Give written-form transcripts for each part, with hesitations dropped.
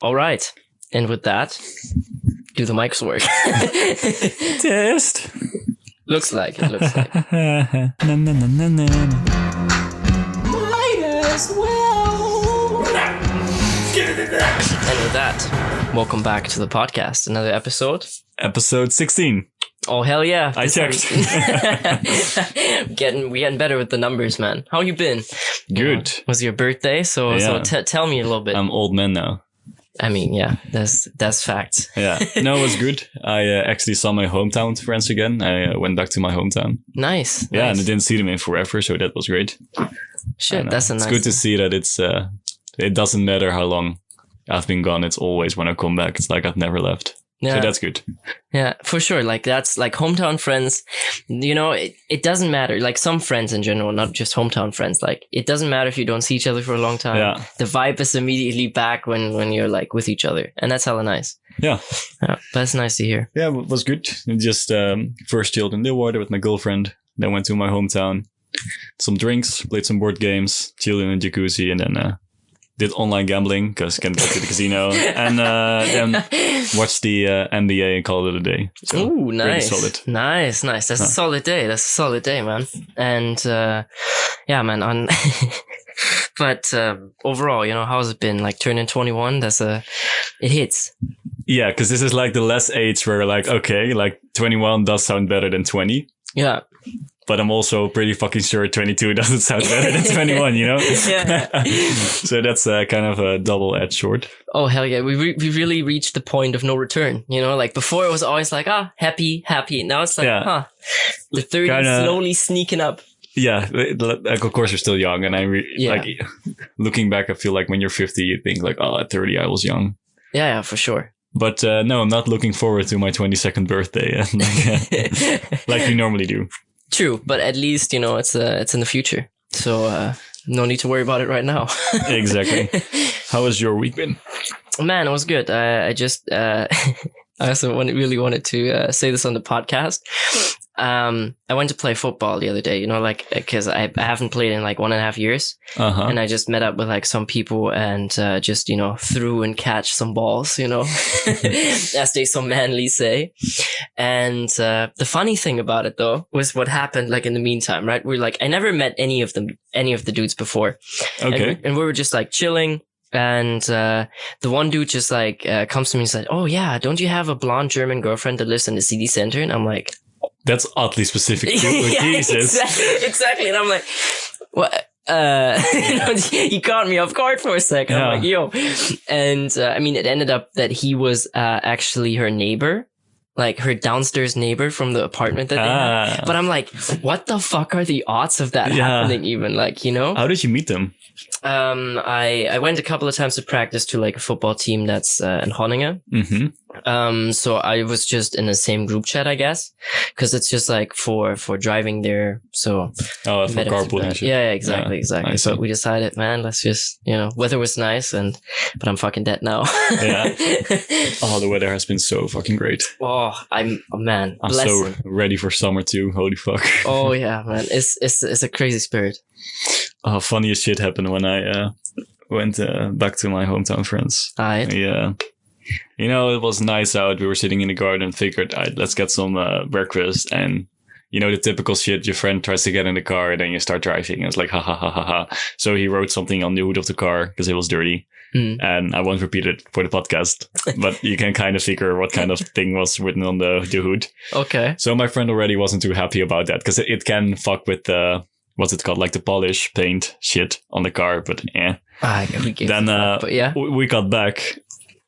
All right. And with that, do the mics work? Test. Looks like it. Na, na, na, na, na. Might as well. And with that, welcome back to the podcast. Another episode. Episode 16. Oh, hell yeah. I checked. we getting better with the numbers, man. How you been? Good. Was your birthday? So tell me a little bit. I'm old man now. I mean, yeah, that's facts. Yeah. No, it was good. I actually saw my hometown friends again. I went back to my hometown. Nice. Yeah, nice. and I didn't see them in forever, so that was great. Shit, that's a nice It's good to see that it doesn't matter how long I've been gone. It's always when I come back, it's like I've never left. Yeah. So that's good. Yeah, for sure. Like that's like hometown friends, you know, it doesn't matter. Like some friends in general, not just hometown friends. Like it doesn't matter if you don't see each other for a long time. Yeah. The vibe is immediately back when you're like with each other. And that's hella nice. Yeah. That's nice to hear. Yeah, it was good. Just first chilled in Dilwater with my girlfriend. Then went to my hometown. Some drinks, played some board games, chilled in a jacuzzi, and then did online gambling because can't go to the casino, and then watched the NBA and called it a day. So ooh, nice, solid. Nice. That's a solid day. That's a solid day, man. And yeah, man. But overall, you know, how's it been? Like turning 21, it hits. Yeah, because this is like the last age where like, okay, like 21 does sound better than 20. Yeah. But I'm also pretty fucking sure 22 doesn't sound better than 21, you know? Yeah. So that's kind of a double-edged sword. Oh, hell yeah. We really reached the point of no return, you know? Like before it was always like, happy. Now it's like, the 30s slowly sneaking up. Yeah, like of course you're still young, and like looking back, I feel like when you're 50, you think like, at 30 I was young. Yeah, for sure. But no, I'm not looking forward to my 22nd birthday, like we normally do. True, but at least, you know, it's in the future. So no need to worry about it right now. Exactly. How has your week been? Man, it was good. I just I also really wanted to say this on the podcast. I went to play football the other day, you know, like, cause I haven't played in like 1.5 years. And I just met up with like some people and, just, you know, threw and catch some balls, you know, as they so manly say. And, the funny thing about it though was what happened like in the meantime, right? We're like, I never met any of the dudes before. Okay. And we were just like chilling. And the one dude just like comes to me and said, "Oh yeah, don't you have a blonde German girlfriend that lives in the city center?" And I'm like, that's oddly specific too. Yeah, Jesus. Exactly. And I'm like, what? You caught me off guard for a second. Yeah. I'm like, yo. And I mean, it ended up that he was actually her neighbor. Like her downstairs neighbor from the apartment that they had. But I'm like, what the fuck are the odds of that happening even? Like, you know? How did you meet them? I went a couple of times to practice to like a football team that's in Groningen. Mm-hmm. So I was just in the same group chat, I guess, because it's just like for driving there. So for carpooling. Yeah, exactly. So we decided, man, let's just, you know, weather was nice, but I'm fucking dead now. Yeah. Oh, the weather has been so fucking great. Oh, I'm so ready for summer too. Holy fuck. Oh yeah, man, it's a crazy spirit. Oh, funniest shit happened when I went back to my hometown friends. Yeah. You know, it was nice out. We were sitting in the garden, figured, let's get some breakfast. And, you know, the typical shit, your friend tries to get in the car, then you start driving. And it's like, ha, ha, ha, ha, ha. So he wrote something on the hood of the car because it was dirty. And I won't repeat it for the podcast, but you can kind of figure what kind of thing was written on the hood. Okay. So my friend already wasn't too happy about that because it can fuck with the... what's it called? Like the polish paint shit on the car, but we got back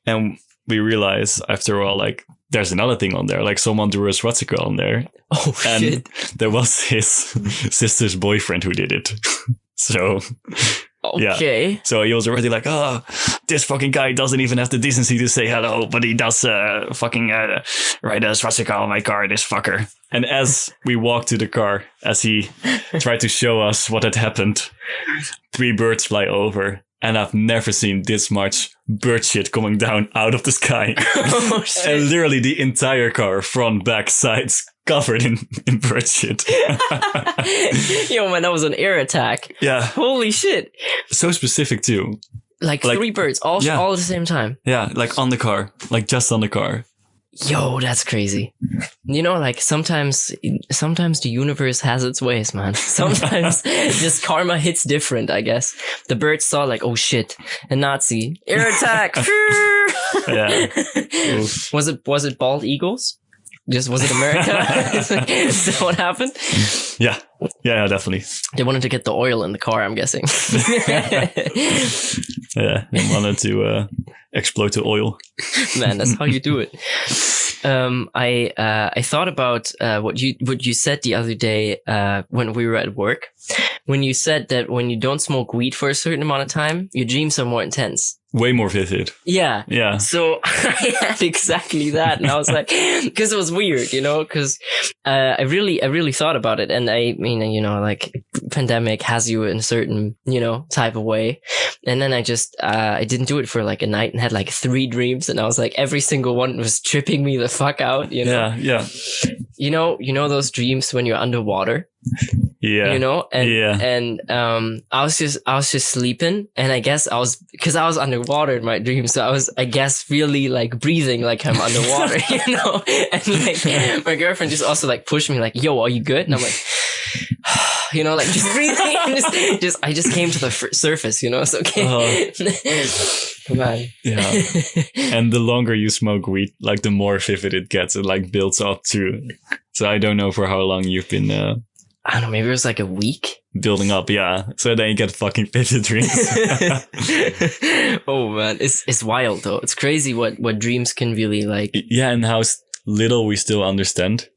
and we realized after all, like, there's another thing on there. Like someone drew a swastika on there. Oh, and shit. There was his sister's boyfriend who did it. So... Okay. Yeah. So he was already like, this fucking guy doesn't even have the decency to say hello, but he does fucking write a swastika on my car, this fucker. And as we walked to the car, as he tried to show us what had happened, 3 birds fly over. And I've never seen this much bird shit coming down out of the sky. Oh, shit. And literally the entire car, front, back, sides, covered in bird shit. Yo, man, that was an air attack. Yeah. Holy shit. So specific too. Like 3 birds, all at the same time. Yeah, like on the car, like just on the car. Yo, that's crazy. You know, like sometimes the universe has its ways, man. Sometimes just karma hits different, I guess. The birds saw like, oh shit, a Nazi, air attack. Yeah. Was it bald eagles? Was it America? Is that what happened? Yeah, definitely. They wanted to get the oil in the car, I'm guessing. Yeah, they wanted to exploit the oil. Man, that's how you do it. I thought about what you said the other day when we were at work. When you said that when you don't smoke weed for a certain amount of time, your dreams are more intense. Way more vivid. Yeah. Yeah. So I had exactly that. And I was like, because it was weird, you know, because I really thought about it. And I mean, you know, like pandemic has you in a certain, you know, type of way. And then I just, I didn't do it for like a night and had like 3 dreams. And I was like, every single one was tripping me the fuck out, you know? Yeah. You know those dreams when you're underwater? Yeah. You know, and I was just sleeping, and I guess because I was underwater in my dream, so I was, I guess, really like breathing like I'm underwater, you know, and like my girlfriend just also like pushed me like, yo, are you good? And I'm like, you know, like just breathing, and I just came to the surface, you know, it's okay. Come on. Yeah. And the longer you smoke weed, like the more vivid it gets, it like builds up too. So I don't know for how long you've been I don't know, maybe it was like a week. Building up, yeah. So then you get fucking vivid dreams. Oh man, it's wild though. It's crazy what dreams can really like. Yeah, and how little we still understand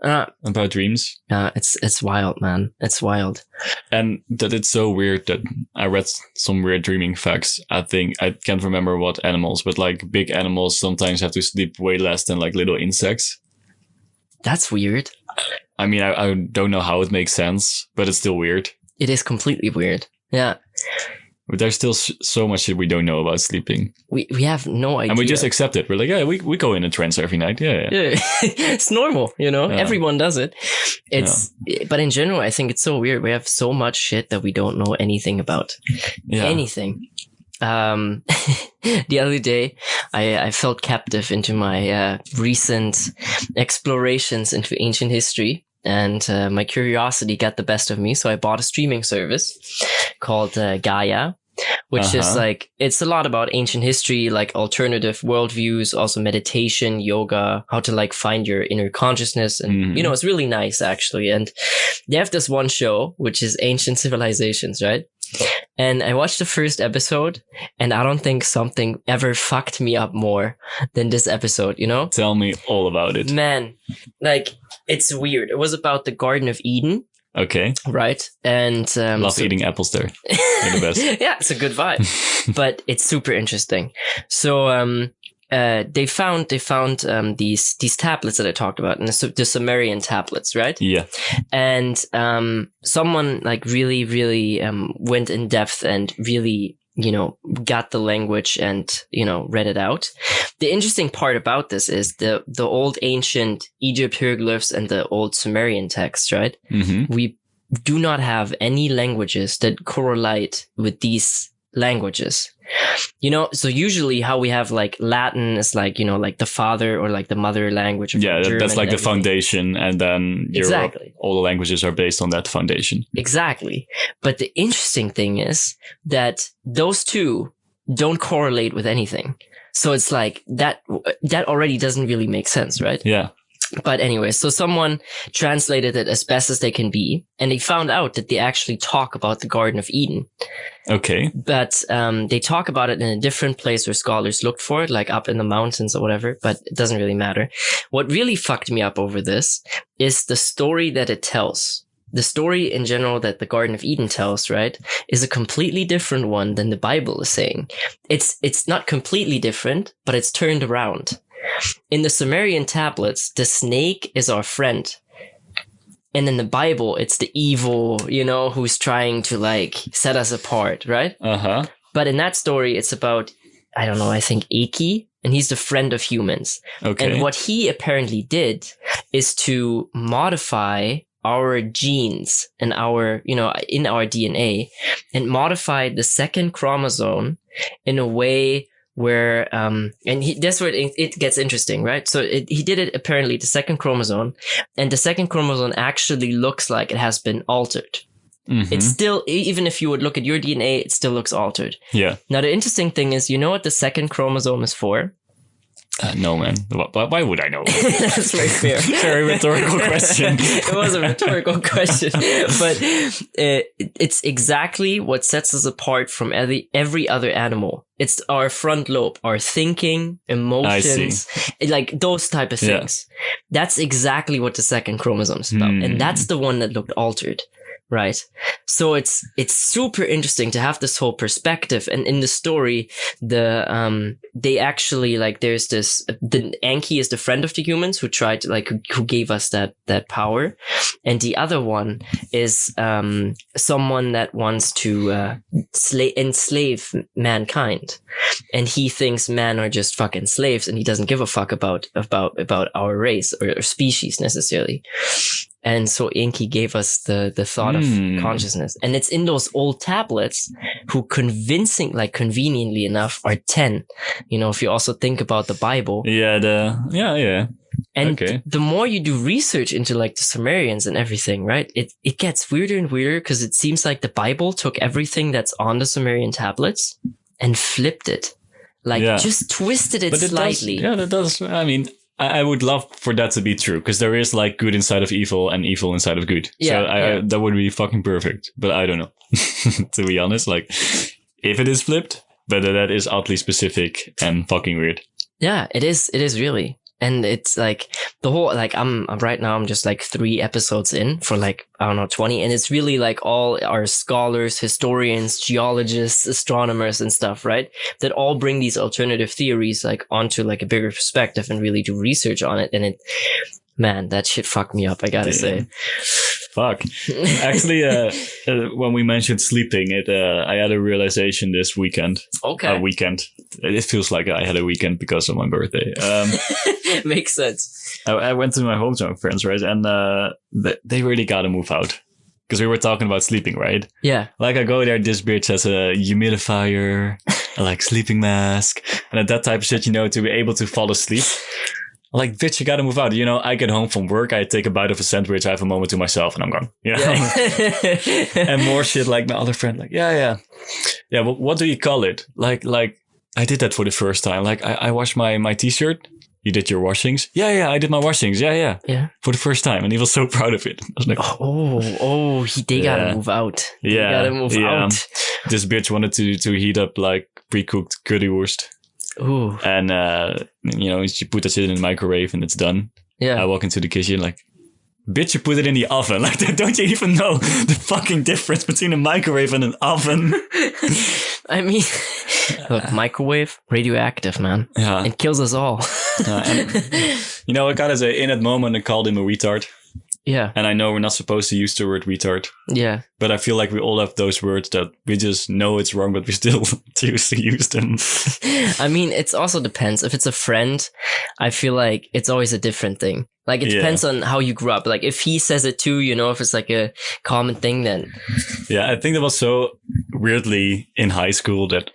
about dreams. It's wild, man. It's wild. And that it's so weird that I read some weird dreaming facts. I think I can't remember what animals, but like big animals sometimes have to sleep way less than like little insects. That's weird. I mean, I don't know how it makes sense, but it's still weird. It is completely weird. Yeah. But there's still so much shit we don't know about sleeping. We have no idea. And we just accept it. We're like, yeah, we go in a trance every night. Yeah. It's normal, you know? Yeah. Everyone does it. But in general, I think it's so weird. We have so much shit that we don't know anything about. Yeah. Anything. The other day, I felt captive into my recent explorations into ancient history. And my curiosity got the best of me, so I bought a streaming service called Gaia, which is like, it's a lot about ancient history, like alternative worldviews, also meditation, yoga, how to like find your inner consciousness. And, you know, it's really nice actually. And they have this one show, which is Ancient Civilizations, right? And I watched the first episode, and I don't think something ever fucked me up more than this episode, you know? Tell me all about it. Man, like, it's weird. It was about the Garden of Eden. Okay. Right. And love eating apples there. They're the best. Yeah, it's a good vibe. But it's super interesting. So they found these tablets that I talked about, and the Sumerian tablets, right? Yeah. And someone like really went in depth and really, you know, got the language and, you know, read it out. The interesting part about this is the old ancient Egypt hieroglyphs and the old Sumerian text, right? Mm-hmm. We do not have any languages that correlate with these languages. You know, so usually how we have like Latin is like, you know, like the father or like the mother language. Of German, that's like the foundation. And then all the languages are based on that foundation. Exactly. But the interesting thing is that those two don't correlate with anything. So it's like that already doesn't really make sense, right? Yeah. But anyway, so someone translated it as best as they can be, and they found out that they actually talk about the Garden of Eden. Okay. But they talk about it in a different place where scholars looked for it, like up in the mountains or whatever, but it doesn't really matter. What really fucked me up over this is the story that it tells. The story in general that the Garden of Eden tells, right, is a completely different one than the Bible is saying. It's not completely different, but it's turned around. In the Sumerian tablets, the snake is our friend. And in the Bible, it's the evil, you know, who's trying to like set us apart, right? Uh-huh. But in that story, it's about, I don't know, I think Aki, and he's the friend of humans. Okay. And what he apparently did is to modify our genes and our, in our DNA, and modified the second chromosome in a way where, that's where it gets interesting, right? So he did it apparently the second chromosome, and the second chromosome actually looks like it has been altered. Mm-hmm. It's still, even if you would look at your DNA, it still looks altered. Yeah. Now, the interesting thing is, you know what the second chromosome is for? No, man. Why would I know? That's very fair. Very rhetorical question. It was a rhetorical question, but it's exactly what sets us apart from every other animal. It's our front lobe, our thinking, emotions, like those type of things. Yeah. That's exactly what the second chromosome is about, and that's the one that looked altered. Right. So it's super interesting to have this whole perspective. And in the story, they actually, like, there's the Anki is the friend of the humans who tried to, like, who gave us that power. And the other one is, someone that wants to, enslave mankind. And he thinks men are just fucking slaves, and he doesn't give a fuck about our race or species necessarily. And so Inky gave us the thought of consciousness. And it's in those old tablets who conveniently enough are 10. If you also think about the Bible. Yeah. And the more you do research into like the Sumerians and everything, right? It gets weirder and weirder because it seems like the Bible took everything that's on the Sumerian tablets and flipped it. Just twisted it slightly. That does. I mean, I would love for that to be true, because there is like good inside of evil and evil inside of good. So that would be fucking perfect. But I don't know, to be honest. Like, if it is flipped, but that is oddly specific and fucking weird. Yeah, it is. It is really. And it's like the whole, like, I'm right now, I'm just like 3 episodes in for like, I don't know, 20. And it's really like all our scholars, historians, geologists, astronomers and stuff, right? That all bring these alternative theories like onto like a bigger perspective and really do research on it. And man, that shit fucked me up, I gotta say. Fuck. Actually, when we mentioned sleeping, I had a realization this weekend. Okay. Weekend. It feels like I had a weekend because of my birthday. Makes sense. I went to my hometown friends, right? And they really gotta move out. Because we were talking about sleeping, right? Yeah. Like, I go there, this bitch has a humidifier, like sleeping mask, and that type of shit, to be able to fall asleep. Like, bitch, you gotta move out. I get home from work, I take a bite of a sandwich, I have a moment to myself, and I'm gone. And more shit like my other friend, like, yeah. Well, what do you call it? Like, I did that for the first time. Like, I washed my t-shirt. You did your washings? Yeah, I did my washings. Yeah. For the first time. And he was so proud of it. I was like, they gotta move out. They gotta move out. This bitch wanted to heat up like pre-cooked currywurst. Ooh. And, she put that shit in the microwave and it's done. Yeah. I walk into the kitchen like, bitch, you put it in the oven. Like, don't you even know the fucking difference between a microwave and an oven? I mean, look, microwave, radioactive, man. Yeah. It kills us all. I gotta say, in that moment, I called him a retard. Yeah. And I know we're not supposed to use the word retard. Yeah. But I feel like we all have those words that we just know it's wrong, but we still choose to use them. I mean, it also depends. If it's a friend, I feel like it's always a different thing. Like, it depends on how you grew up. Like, if he says it too, if it's like a common thing, then... Yeah, I think that was so weirdly in high school that,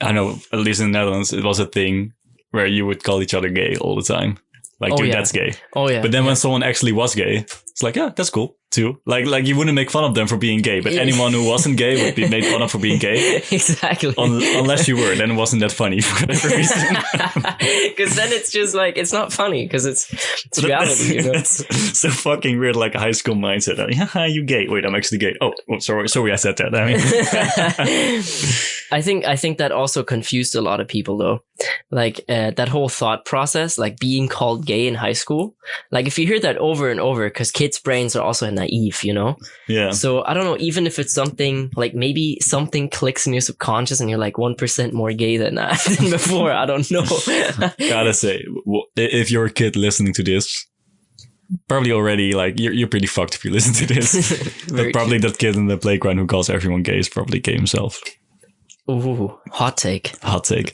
I know, at least in the Netherlands, it was a thing where you would call each other gay all the time. Like, dude, that's gay. Oh, yeah. But then when someone actually was gay, it's like, yeah, that's cool, too. Like you wouldn't make fun of them for being gay, but anyone who wasn't gay would be made fun of for being gay. Exactly. Unless you were, then it wasn't that funny for whatever reason. Because then it's just like, it's not funny, because it's reality, That's so fucking weird, like a high school mindset. Haha, you gay. Wait, I'm actually gay. Oh, sorry, I said that. I think that also confused a lot of people, though. Like, that whole thought process, like being called gay in high school. Like, if you hear that over and over, because kids' brains are also naive, Yeah. So I don't know, even if it's something, like maybe something clicks in your subconscious and you're like 1% more gay than before. I don't know. Gotta say, if you're a kid listening to this, probably already, like, you're pretty fucked if you listen to this. But probably that kid in the playground who calls everyone gay is probably gay himself. Ooh, hot take. Hot take.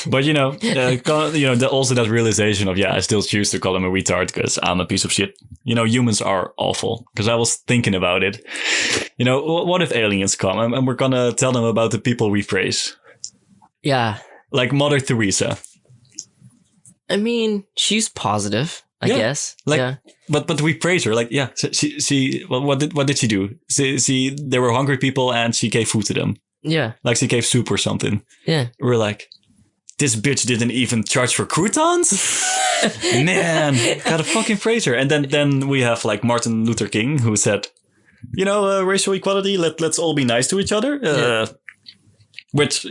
But, also that realization of, I still choose to call him a retard because I'm a piece of shit. Humans are awful. Because I was thinking about it. What if aliens come and we're going to tell them about the people we praise? Yeah. Like Mother Teresa. I mean, she's positive, I guess. But we praise her. Like, what did she do? There were hungry people and she gave food to them. Yeah. Like she gave soup or something. Yeah. We're like, this bitch didn't even charge for croutons? Man, gotta fucking praise her. And then we have like Martin Luther King who said, racial equality, let's all be nice to each other. Which,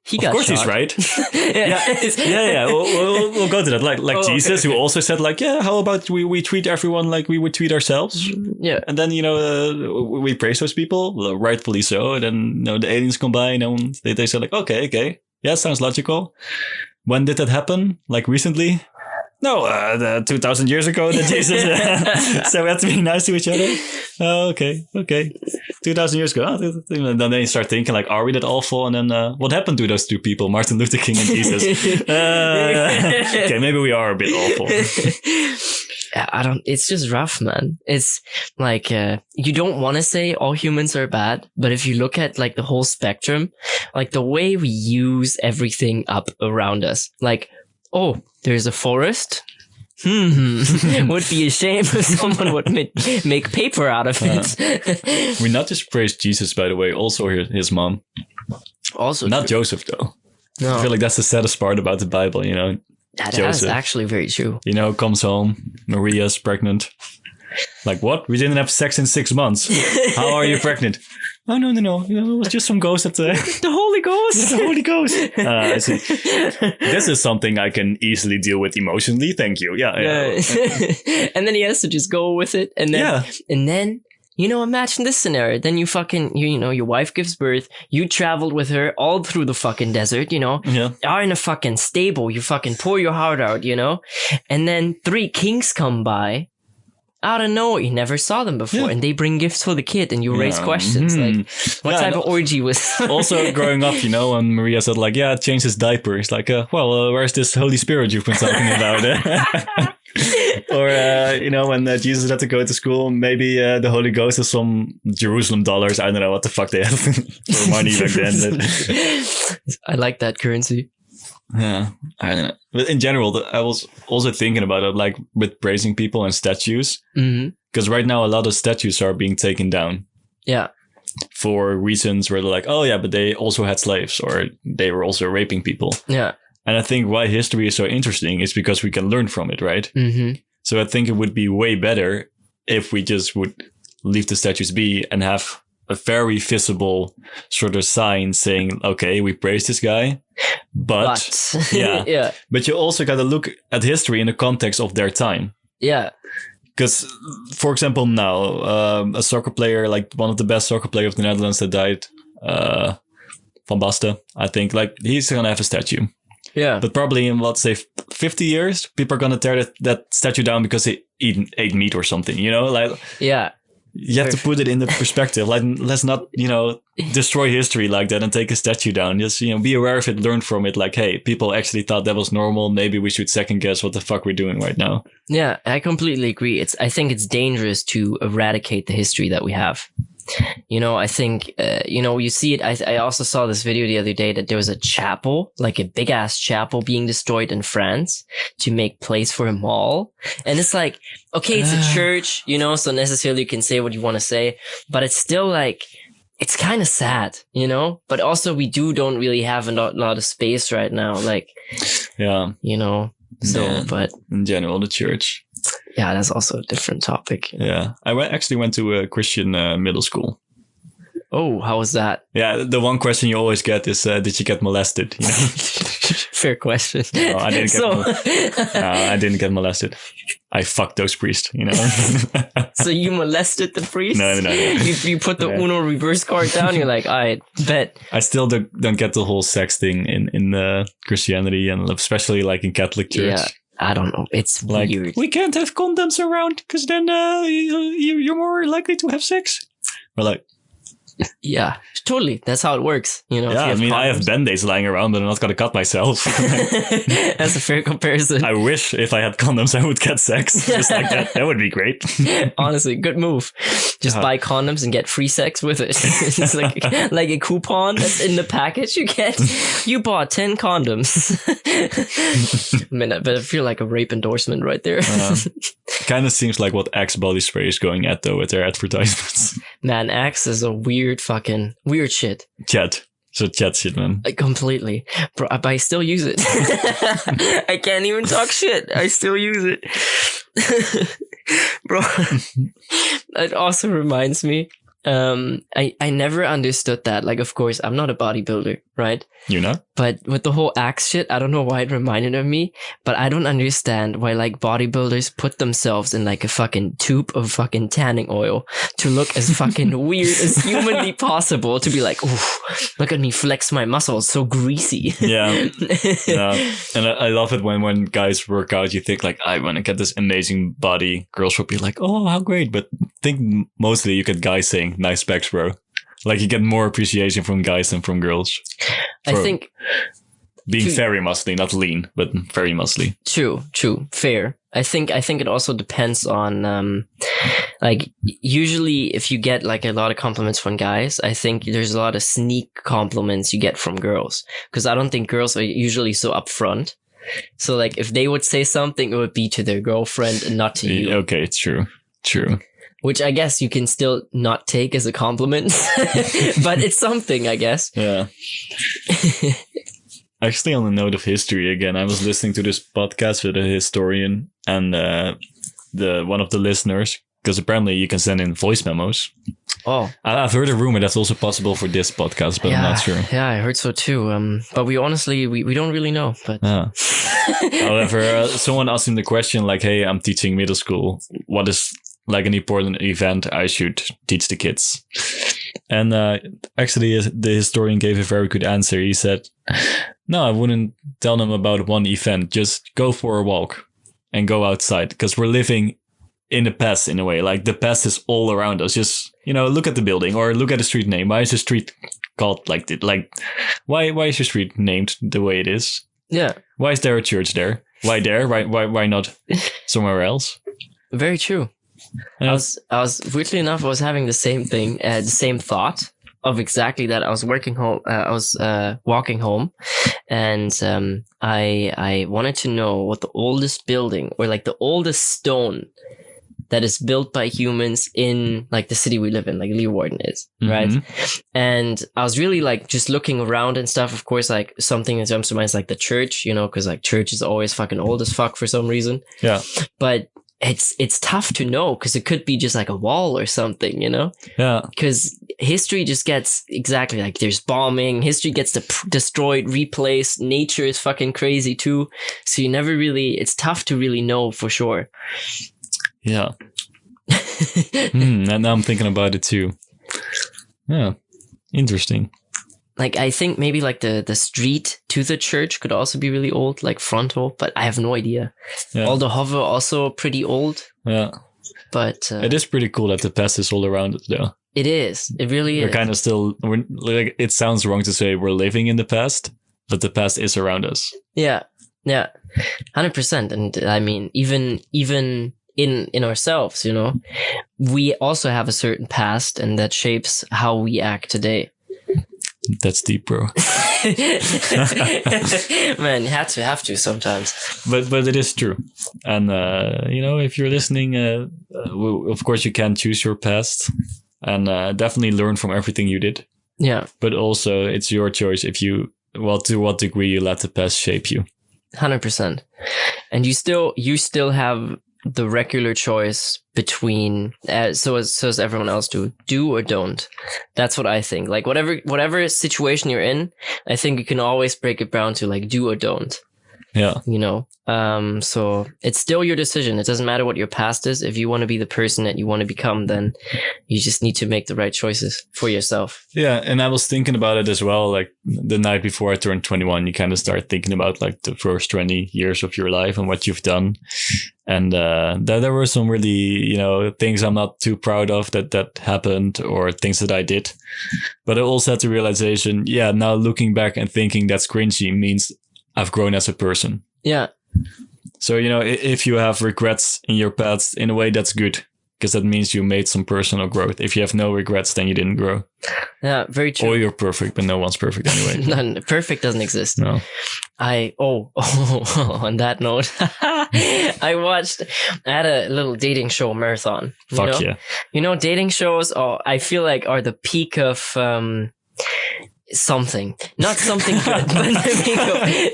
he got of course shot. He's right. Yeah. We'll go to that. Like Jesus, who also said like, how about we treat everyone like we would treat ourselves? Yeah. And then, we praise those people, rightfully so. And then, the aliens come by and they say like, okay. Yeah, sounds logical. When did that happen? Like recently? No, 2,000 years ago that Jesus so we have to be nice to each other. Oh, okay. 2,000 years ago. And then you start thinking like, are we that awful? And then what happened to those two people, Martin Luther King and Jesus? Okay, maybe we are a bit awful. It's just rough, man. It's like, you don't want to say all humans are bad, but if you look at like the whole spectrum, like the way we use everything up around us, like, oh, there's a forest. Would be a shame if someone would make paper out of it. We not just praise Jesus, by the way, also his mom. Also not true. Joseph, though. No. I feel like that's the saddest part about the Bible, That is actually very true. Comes home, Maria's pregnant. Like, what? We didn't have sex in 6 months. How are you pregnant? Oh, no. It was just some ghost at the Holy Ghost. The Holy Ghost. I see. This is something I can easily deal with emotionally. Thank you. Yeah. And then he has to just go with it. And then, imagine this scenario. Then you fucking, your wife gives birth. You traveled with her all through the fucking desert, are in a fucking stable. You fucking pour your heart out, and then 3 kings come by. Out of nowhere, you never saw them before, and they bring gifts for the kid, and you raise questions like, what type of orgy was? Also, growing up, when Maria said like, change his diaper, it's like, where's this Holy Spirit you've been talking about? Or when Jesus had to go to school, maybe the Holy Ghost is some Jerusalem dollars. I don't know what the fuck they have for money back then. I like that currency. Yeah, I don't know. But in general, I was also thinking about it, like with praising people and statues. Because right now, a lot of statues are being taken down. Yeah. For reasons where they're like, oh yeah, but they also had slaves or they were also raping people. Yeah. And I think why history is so interesting is because we can learn from it, right? So I think it would be way better if we just would leave the statues be and have a very visible sort of sign saying, okay, we praise this guy, but but you also got to look at history in the context of their time. Yeah. Because, for example, now, a soccer player, like one of the best soccer players of the Netherlands that died, Van Basten, I think, like he's going to have a statue. Yeah. But probably in, let's say, 50 years, people are going to tear that statue down because they ate meat or something, Like, yeah. You have to put it in the perspective. Like, let's not, destroy history like that and take a statue down. Just, be aware of it, learn from it. Like, hey, people actually thought that was normal. Maybe we should second guess what the fuck we're doing right now. Yeah, I completely agree. I think it's dangerous to eradicate the history that we have. I think, you see it. I also saw this video the other day that there was a chapel, like a big ass chapel being destroyed in France to make place for a mall. And it's like, okay, it's a church, so necessarily you can say what you want to say, but it's still like, it's kind of sad, but also we don't really have a lot of space right now. Like, but in general, the church. Yeah, that's also a different topic. Yeah. I actually went to a Christian middle school. Oh, how was that? Yeah, the one question you always get is, did you get molested? Fair question. No, I didn't get molested. I fucked those priests, So you molested the priest? No. You put the Uno reverse card down, you're like, I bet. I still don't get the whole sex thing in Christianity, and especially like in Catholic Church. Yeah. I don't know. It's like, weird. We can't have condoms around because then you're more likely to have sex. We're like, Yeah, totally. That's how it works. You know. Yeah, I mean, condoms. I have Band-Aids lying around, but I'm not gonna cut myself. That's a fair comparison. I wish if I had condoms, I would get sex just like that. That would be great. Honestly, good move. Just buy condoms and get free sex with it. It's like a coupon that's in the package you get. You bought 10 condoms. But I feel like a rape endorsement right there. Kind of seems like what Axe body spray is going at though with their advertisements. Man, Axe is a weird shit. Chat. So chat shit, man. Completely. Bro, but I still use it. I can't even talk shit. I still use it. Bro, it also reminds me, I never understood that. Like, of course, I'm not a bodybuilder, right? You know? But with the whole Axe shit, I don't know why it reminded of me, but I don't understand why like bodybuilders put themselves in like a fucking tube of fucking tanning oil to look as fucking weird as humanly possible, to be like, ooh, look at me flex my muscles, so greasy. Yeah. Yeah. And I love it when guys work out, you think like, I want to get this amazing body. Girls will be like, oh, how great. But I think mostly you get guys saying, nice specs, bro. Like you get more appreciation from guys than from girls. I think being very muscly, not lean, but very muscly. True, fair. I think it also depends on like usually if you get like a lot of compliments from guys, I think there's a lot of sneak compliments you get from girls, because I don't think girls are usually so upfront. So like if they would say something, it would be to their girlfriend and not to you. Okay, true. Which I guess you can still not take as a compliment, but it's something, I guess. Yeah. Actually, on the note of history again, I was listening to this podcast with a historian and one of the listeners, because apparently you can send in voice memos. Oh, I've heard a rumor that's also possible for this podcast, but I'm not sure. Yeah, I heard so too. But we honestly, we don't really know. But however, someone asked him the question like, "Hey, I'm teaching middle school. What is like an important event I should teach the kids?" And actually, the historian gave a very good answer. He said, "No, I wouldn't tell them about one event. Just go for a walk and go outside, because we're living in the past in a way. Like the past is all around us. Just, look at the building or look at the street name. Why is the street called like that? Like, why is your street named the way it is? Yeah. Why is there a church there? Why there? Why not somewhere else?" Very true. I was weirdly enough, I was having the same thing, the same thought of exactly that. I was walking home, and I wanted to know what the oldest building or like the oldest stone that is built by humans in like the city we live in, like Leeuwarden is, right? And I was really like just looking around and stuff. Of course, like something that jumps to mind is like the church, because like church is always fucking old as fuck for some reason. Yeah, but it's tough to know, because it could be just like a wall or something, Yeah. Because history just gets exactly like there's bombing, history gets destroyed, replaced, nature is fucking crazy too. So you never really, it's tough to really know for sure. Yeah. And now I'm thinking about it too. Yeah. Interesting. Like, I think maybe like the street to the church could also be really old, like frontal, but I have no idea. Yeah. Aldehove also pretty old. Yeah. But it is pretty cool that the past is all around us though. It is. It really is. We're kind of still, like, it sounds wrong to say we're living in the past, but the past is around us. Yeah. Yeah. 100%. And I mean, even in ourselves, we also have a certain past, and that shapes how we act today. That's deep, bro. Man, you have to sometimes. But it is true. And, if you're listening, of course you can choose your past and definitely learn from everything you did. Yeah. But also it's your choice if to what degree you let the past shape you. 100%. And you still have the regular choice between so as everyone else do or don't. That's what I think. Like whatever situation you're in, I think you can always break it down to like do or don't. Yeah. You know, so it's still your decision. It doesn't matter what your past is. If you want to be the person that you want to become, then you just need to make the right choices for yourself. Yeah. And I was thinking about it as well. Like the night before I turned 21, you kind of start thinking about like the first 20 years of your life and what you've done. And there were some really, you know, things I'm not too proud of that happened, or things that I did. But I also had the realization, yeah, now looking back and thinking that's cringy means I've grown as a person. Yeah. So, you know, if you have regrets in your past, in a way, that's good, because that means you made some personal growth. If you have no regrets, then you didn't grow. Yeah, very true. Or you're perfect, but no one's perfect anyway. None, perfect doesn't exist. No. On that note, I had a little dating show marathon. Fuck yeah. You know, dating shows I feel like are the peak of something, not something good, but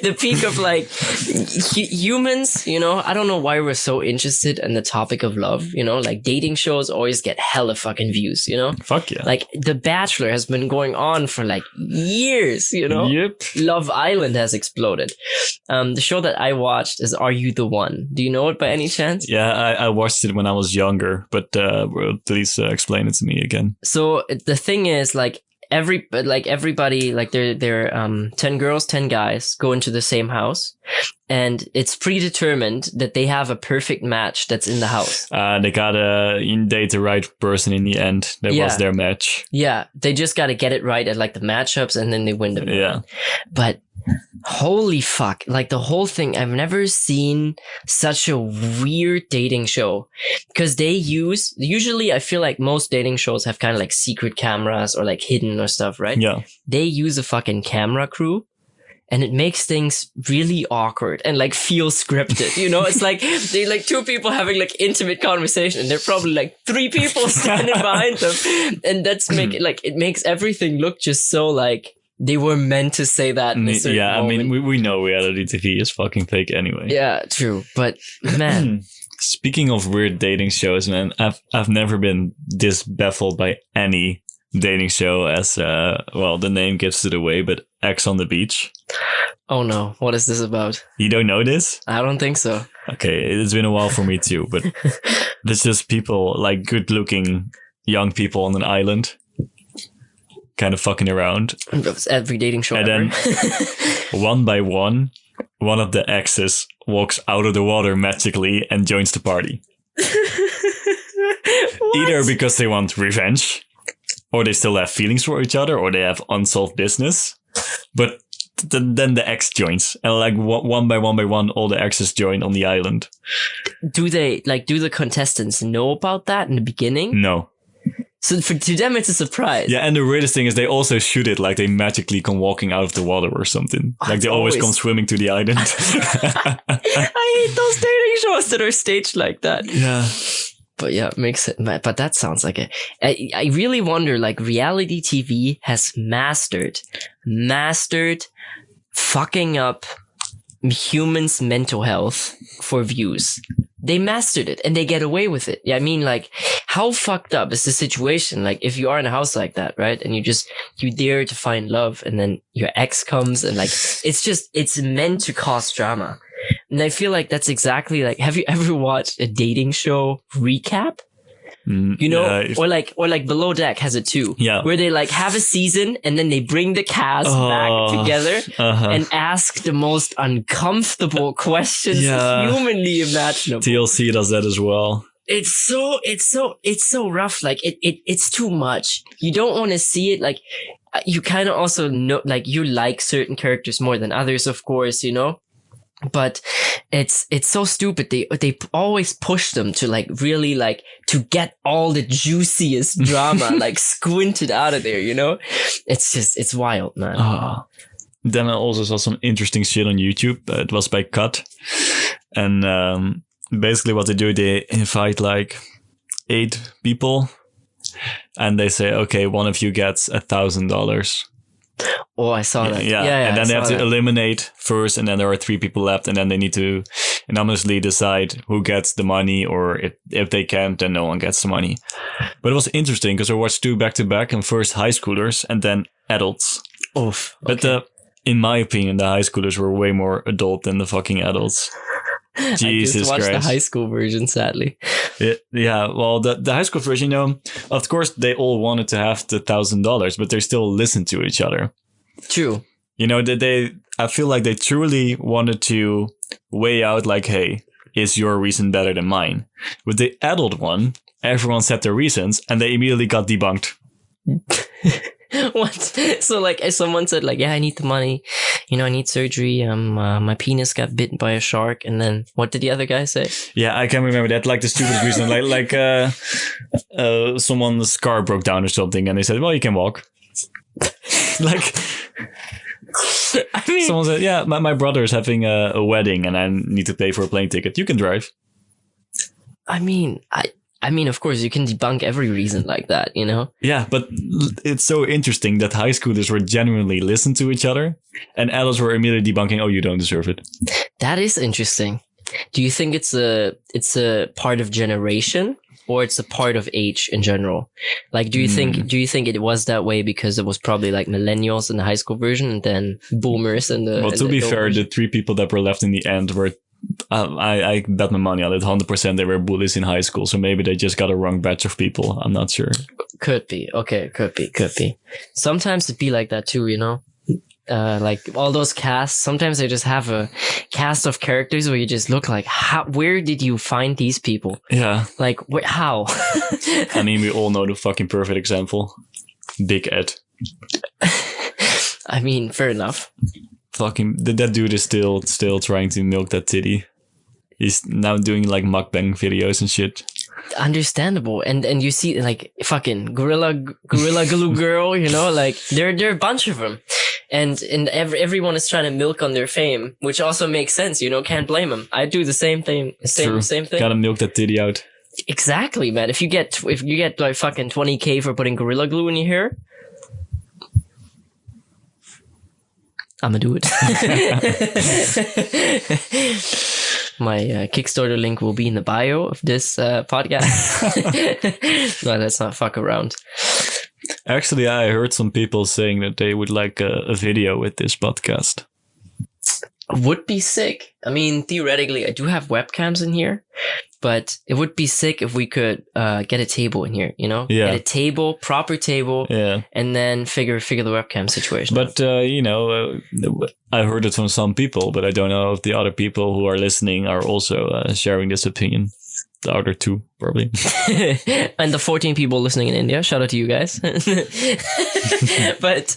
the peak of like humans, you know. I don't know why we're so interested in the topic of love, you know, like dating shows always get hella fucking views, you know. Fuck yeah. Like The Bachelor has been going on for like years, you know. Yep. Love Island has exploded. The show that I watched is Are You the One? Do you know it by any chance? Yeah, I watched it when I was younger, but please explain it to me again. So the thing is, like, everybody, like they're 10 girls, 10 guys go into the same house, and it's predetermined that they have a perfect match that's in the house. They gotta date the right person in the end. That was their match. Yeah, they just gotta get it right at like the matchups, and then they win the. Yeah. But holy fuck, like the whole thing, I've never seen such a weird dating show, because usually I feel like most dating shows have kind of like secret cameras or like hidden or stuff, right? Yeah. They use a fucking camera crew, and it makes things really awkward and like feel scripted, you know. It's like they like two people having like intimate conversation, and they're probably like three people standing behind them, and it makes everything look just so like they were meant to say that in a certain moment. I mean, we know reality TV is fucking fake anyway. Yeah, true. But man, speaking of weird dating shows, man, I've never been this baffled by any dating show as the name gives it away, but Ex on the Beach. Oh no, what is this about? You don't know this? I don't think so. Okay, it's been a while for me too, but there's just people, like good-looking young people on an island, kind of fucking around. It's every dating show and ever. Then one by one of the exes walks out of the water magically and joins the party. Either because they want revenge, or they still have feelings for each other, or they have unsolved business. But then the ex joins, and like one by one, all the exes join on the island. Do the contestants know about that in the beginning? No. So to them, it's a surprise. Yeah, and the weirdest thing is they also shoot it like they magically come walking out of the water or something. Like they always come swimming to the island. I hate those dating shows that are staged like that. Yeah. But yeah, it makes it. But that sounds like it. I really wonder, like, reality TV has mastered fucking up humans' mental health for views. They mastered it, and they get away with it. Yeah, I mean, like, how fucked up is the situation? Like, if you are in a house like that, right? And you dare to find love, and then your ex comes, and like, it's meant to cause drama. And I feel like that's exactly like, have you ever watched a dating show recap? You know, yeah, or like Below Deck has it too. Yeah. Where they like have a season and then they bring the cast back together and ask the most uncomfortable questions humanly imaginable. TLC does that as well. It's so rough. Like it's too much. You don't want to see it. Like you kind of also know, like you like certain characters more than others, of course, you know. But it's so stupid. They always push them to like really like to get all the juiciest drama like squinted out of there, you know? It's wild, man. Then I also saw some interesting shit on YouTube. It was by Cut. And basically what they do, they invite like 8 people and they say, okay, one of you gets $1,000. Oh, I saw that. Yeah. And then they have to eliminate first, and then there are 3 people left, and then they need to anonymously decide who gets the money, or if they can't, then no one gets the money. But it was interesting because I watched 2 back to back, and first high schoolers and then adults. Oof. Okay. But in my opinion, the high schoolers were way more adult than the fucking adults. Jesus I just watched Christ. the high school version, sadly. Yeah, well, the high school version, of course, they all wanted to have the $1,000, but they still listened to each other. True. I feel like they truly wanted to weigh out like, hey, is your reason better than mine? With the adult one, everyone said their reasons and they immediately got debunked. What? So like if someone said like, yeah, I need the money, I need surgery, my penis got bitten by a shark, and then what did the other guy say? Yeah, I can't remember that, like the stupidest reason, like someone's car broke down or something and they said, well, you can walk. Like, I mean, someone said, yeah, my brother is having a wedding and I need to pay for a plane ticket. You can drive. I mean, of course, you can debunk every reason like that, Yeah, but it's so interesting that high schoolers were genuinely listening to each other and adults were immediately debunking, oh, you don't deserve it. That is interesting. Do you think it's a part of generation or it's a part of age in general? Like, do you think it was that way because it was probably like millennials in the high school version and then boomers in the... Well, to be fair, the 3 people that were left in the end were... I bet my money on it. 100% they were bullies in high school. So maybe they just got a wrong batch of people. I'm not sure. Could be. Okay. Could be. Sometimes it be like that too, like all those casts. Sometimes they just have a cast of characters where you just look like, where did you find these people? Yeah. Like, how? I mean, we all know the fucking perfect example. Big Ed. I mean, fair enough. Fucking that dude is still trying to milk that titty. He's now doing like mukbang videos and shit. Understandable, and you see like fucking Gorilla Glue Girl, like there are a bunch of them, and everyone is trying to milk on their fame, which also makes sense. Can't blame them. I do the same thing. Same thing. Gotta milk that titty out. Exactly, man. If you get like fucking 20K for putting Gorilla Glue in your hair, I'ma do it. My Kickstarter link will be in the bio of this podcast. No, let's not fuck around. Actually, I heard some people saying that they would like a video with this podcast. Would be sick. I mean, theoretically, I do have webcams in here, but it would be sick if we could get a table in here, Yeah. Get a table, proper table, yeah, and then figure the webcam situation. But, I heard it from some people, but I don't know if the other people who are listening are also sharing this opinion. The other 2, probably. And the 14 people listening in India, shout out to you guys. But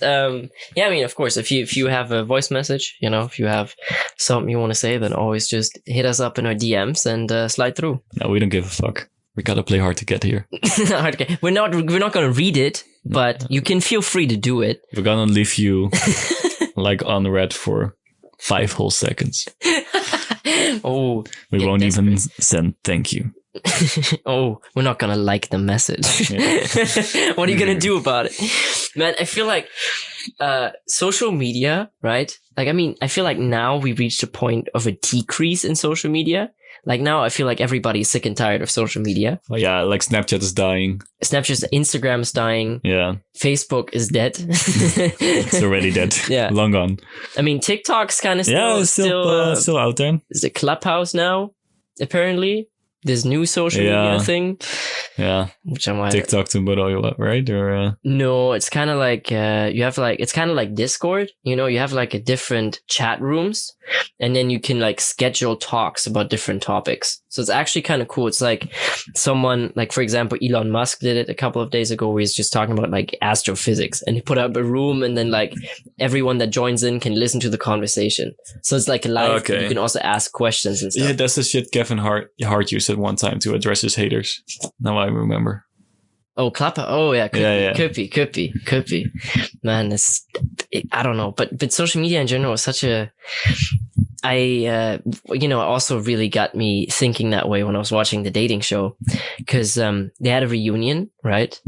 yeah, I mean, of course, if you have a voice message, if you have something you want to say, then always just hit us up in our DMs and slide through. No, we don't give a fuck. We gotta play hard to get here. We're not gonna read it, but you can feel free to do it. We're gonna leave you like unread for 5 whole seconds. Oh, we won't even send thank you. Oh, we're not gonna like the message. Yeah. What are you gonna do about it? Man, I feel like social media, right? Like, I mean, I feel like now we reached a point of a decrease in social media. Like now I feel like everybody's sick and tired of social media. Oh yeah, like Snapchat is dying. Instagram is dying. Yeah. Facebook is dead. It's already dead. Yeah. Long gone. I mean, TikTok's kind of it's still out there. Is it Clubhouse now? Apparently. This new social media thing. Yeah. Which I'm like, TikTok to Bodoyo, right? Or no, it's kind of like it's kind of like Discord. You have like a different chat rooms, and then you can like schedule talks about different topics. So it's actually kind of cool. It's like someone, like for example, Elon Musk did it a couple of days ago, where he's just talking about like astrophysics, and he put up a room, and then like everyone that joins in can listen to the conversation. So it's like live. Okay. You can also ask questions and stuff. Yeah, that's the shit Kevin Hart used at one time to address his haters. Now I remember. Oh, Clubhouse. Oh, yeah. Could be. Man, I don't know. But social media in general is such a also really got me thinking that way when I was watching the dating show, because they had a reunion, right?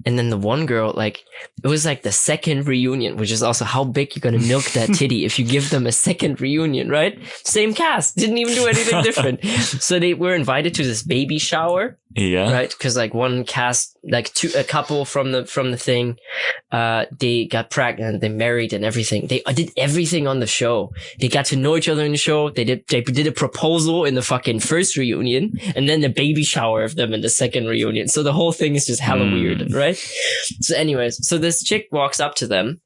And then the one girl, like, it was like the second reunion, which is also how big you're gonna milk that titty if you give them a second reunion, right? Same cast, didn't even do anything different. So they were invited to this baby shower. Yeah. Right? Because like one cast, like a couple from the thing, they got pregnant, they married and everything. They did everything on the show. They got to know each other in the show. They did a proposal in the fucking first reunion, and then the baby shower of them in the second reunion. So the whole thing is just hella weird, right? So anyways, so this chick walks up to them,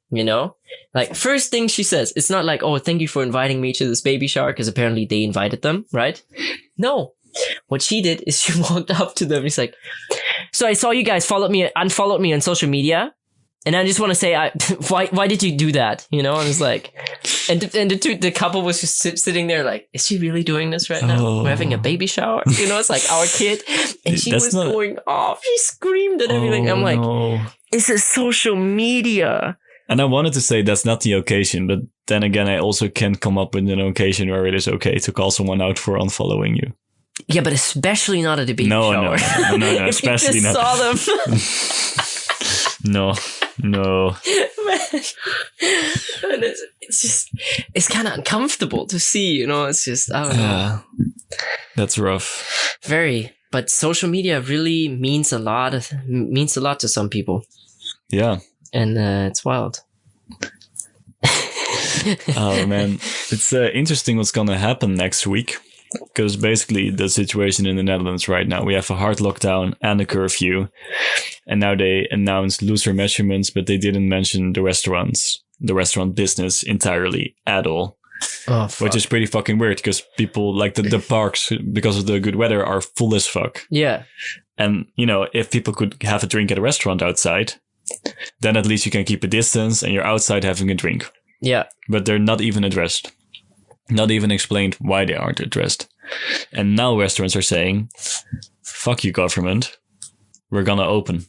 like first thing she says, it's not like, oh, thank you for inviting me to this baby shower, because apparently they invited them, right? No. What she did is she walked up to them. He's like, so I saw you guys unfollowed me on social media, and I just want to say, why did you do that? And it's like, and the couple was just sitting there like, is she really doing this right now? We're having a baby shower. It's like our kid, and she was going off. She screamed and everything. I'm like, it's a social media. And I wanted to say that's not the occasion, but then again, I also can't come up with an occasion where it is okay to call someone out for unfollowing you. Yeah, but especially not at a baby shower. No, especially not. Saw them. No. And it's kind of uncomfortable to see, It's just, I don't know. That's rough. Very. But social media really means a lot to some people. Yeah. And it's wild. Oh man, it's interesting what's gonna happen next week. Because basically the situation in the Netherlands right now, we have a hard lockdown and a curfew. And now they announced looser measurements, but they didn't mention the restaurant business entirely at all. Oh, fuck. Which is pretty fucking weird, because people like the parks, because of the good weather, are full as fuck. Yeah. And, if people could have a drink at a restaurant outside, then at least you can keep a distance and you're outside having a drink. Yeah. But they're not even addressed. Not even explained why they aren't addressed. And now restaurants are saying, fuck you, government. We're gonna open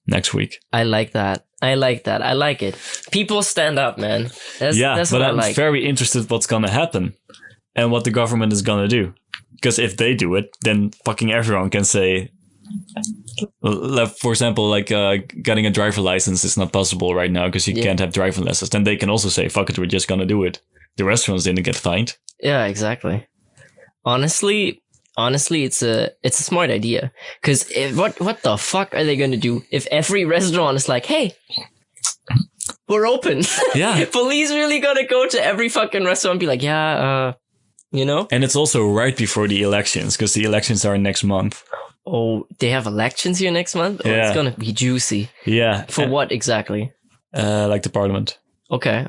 next week. I like that. I like it. People stand up, man. That's what I'm very interested what's gonna happen and what the government is gonna do. Because if they do it, then fucking everyone can say, for example, like getting a driver license is not possible right now because you can't have driving lessons. Then they can also say, fuck it, we're just gonna do it. The restaurants didn't get fined. Yeah, exactly. Honestly, it's a smart idea. Because what the fuck are they going to do if every restaurant is like, hey, we're open? Yeah. Police really going to go to every fucking restaurant and be like, yeah, And it's also right before the elections, because the elections are next month. Oh, they have elections here next month? Oh, it's going to be juicy. Yeah. For what exactly? Like the parliament. Okay.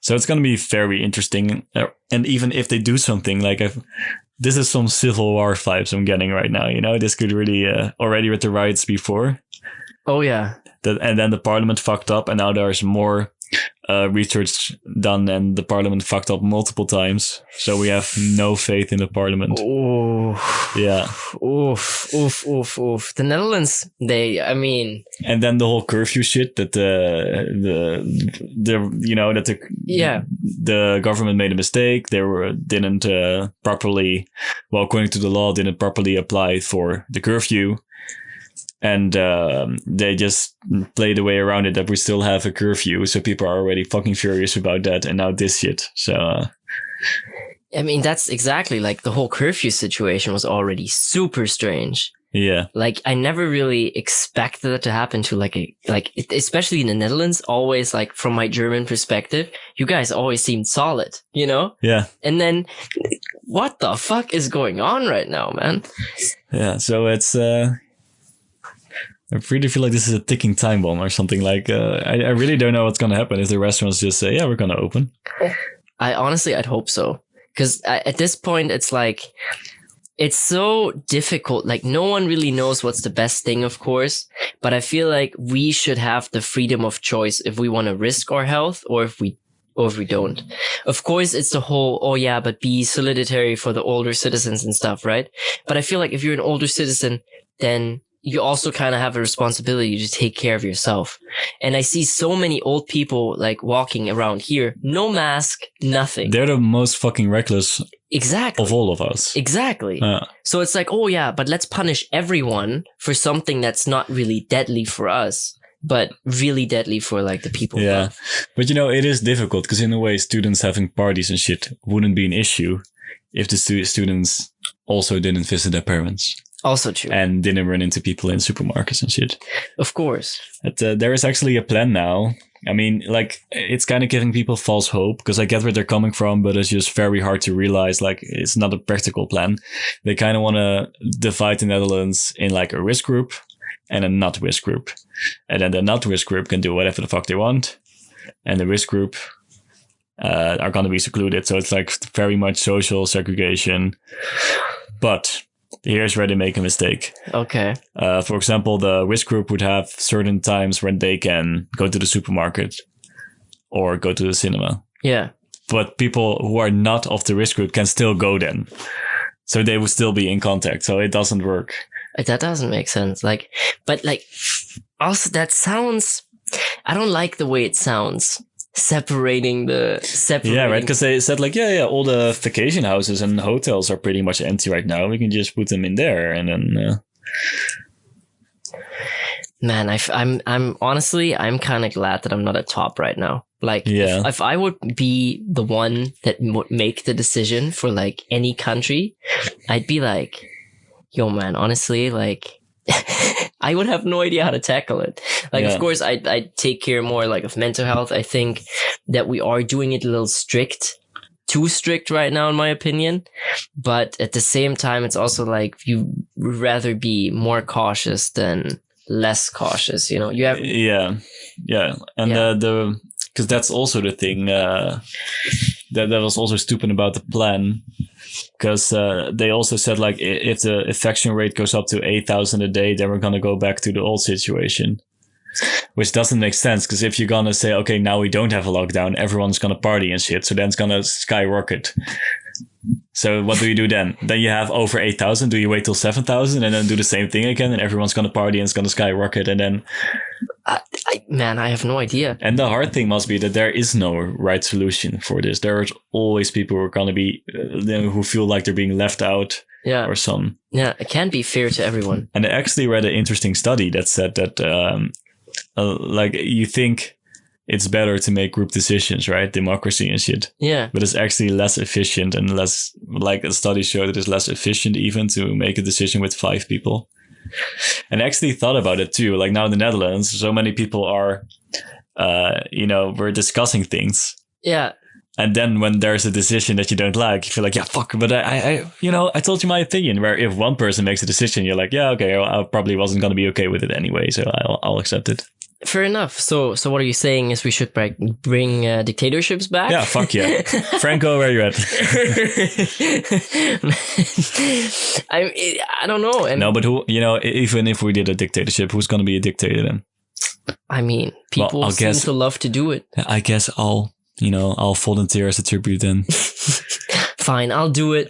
So it's going to be very interesting. And even if they do something, like this is some Civil War vibes I'm getting right now. This could really, already with the riots before. Oh, yeah. And then the parliament fucked up, and now there's more research done, and the parliament fucked up multiple times. So we have no faith in the parliament. Oh, yeah. Oof. The Netherlands, and then the whole curfew shit that the government made a mistake. They didn't properly, according to the law, didn't properly apply for the curfew. And they just play the way around it that we still have a curfew. So people are already fucking furious about that. And now this shit. So, that's exactly like the whole curfew situation was already super strange. Yeah. Like, I never really expected that to happen to especially in the Netherlands, always like from my German perspective, you guys always seemed solid, Yeah. And then what the fuck is going on right now, man? Yeah. So it's, I really feel like this is a ticking time bomb or something. Like, I really don't know what's going to happen if the restaurants just say, yeah, we're going to open. I'd hope so. Because at this point, it's like, it's so difficult. Like, no one really knows what's the best thing, of course. But I feel like we should have the freedom of choice if we want to risk our health or if we don't. Of course, it's the whole, oh yeah, but be solidarity for the older citizens and stuff, right? But I feel like if you're an older citizen, then you also kind of have a responsibility to take care of yourself. And I see so many old people like walking around here, no mask, nothing. They're the most fucking reckless of all of us. Exactly. So it's like, oh yeah, but let's punish everyone for something that's not really deadly for us, but really deadly for like the people. Yeah. But you know, it is difficult because in a way, students having parties and shit wouldn't be an issue if the students also didn't visit their parents. Also true. And didn't run into people in supermarkets and shit. Of course. But, there is actually a plan now. I mean, like, it's kind of giving people false hope because I get where they're coming from, but it's just very hard to realize, like, it's not a practical plan. They kind of want to divide the Netherlands in like a risk group and a not risk group. And then the not risk group can do whatever the fuck they want. And the risk group are going to be secluded. So it's like very much social segregation. But here's where they make a mistake. Okay. For example, the risk group would have certain times when they can go to the supermarket or go to the cinema. Yeah. But people who are not of the risk group can still go then. So they would still be in contact. So it doesn't work. That doesn't make sense. Like, but like, also that sounds, I don't like the way it sounds. Separating. Yeah, right. Because they said like, yeah, all the vacation houses and hotels are pretty much empty right now. We can just put them in there, and then. Man, I'm honestly, I'm kind of glad that I'm not at top right now. Like, yeah. if I would be the one that would make the decision for like any country, I'd be like, yo, man, honestly, like. I would have no idea how to tackle it. Like, of course, I'd take care more like of mental health. I think that we are doing it a little too strict right now, in my opinion. But at the same time, it's also like you would rather be more cautious than less cautious. You know, you have yeah, and because that's also the thing that was also stupid about the plan. Because they also said, like, if the infection rate goes up to 8,000 a day, then we're going to go back to the old situation. Which doesn't make sense, because if you're going to say, okay, now we don't have a lockdown, everyone's going to party and shit, so then it's going to skyrocket. So what do you do then? Then you have over 8,000. Do you wait till 7,000 and then do the same thing again, and everyone's going to party and it's going to skyrocket, and then... Man, I have no idea. And the hard thing must be that there is no right solution for this. There are always people who are going to be, who feel like they're being left out. Yeah. Or some. Yeah, it can't be fair to everyone. And I actually read an interesting study that said that, like, you think it's better to make group decisions, right? Democracy and shit. Yeah. But it's actually less efficient and less, like a study showed that it's less efficient even to make a decision with 5 people. And I actually thought about it too. Like now in the Netherlands, so many people are, we're discussing things. Yeah. And then when there's a decision that you don't like, you feel like, yeah, fuck. But I told you my opinion. Where if one person makes a decision, you're like, yeah, okay, I probably wasn't going to be okay with it anyway, so I'll accept it. Fair enough. So what are you saying is we should bring dictatorships back? Yeah, fuck yeah. Franco, where are you at? I don't know. And no, but who, even if we did a dictatorship, who's going to be a dictator then? I mean, people seem to love to do it. I guess I'll volunteer as a tribute then. Fine, I'll do it.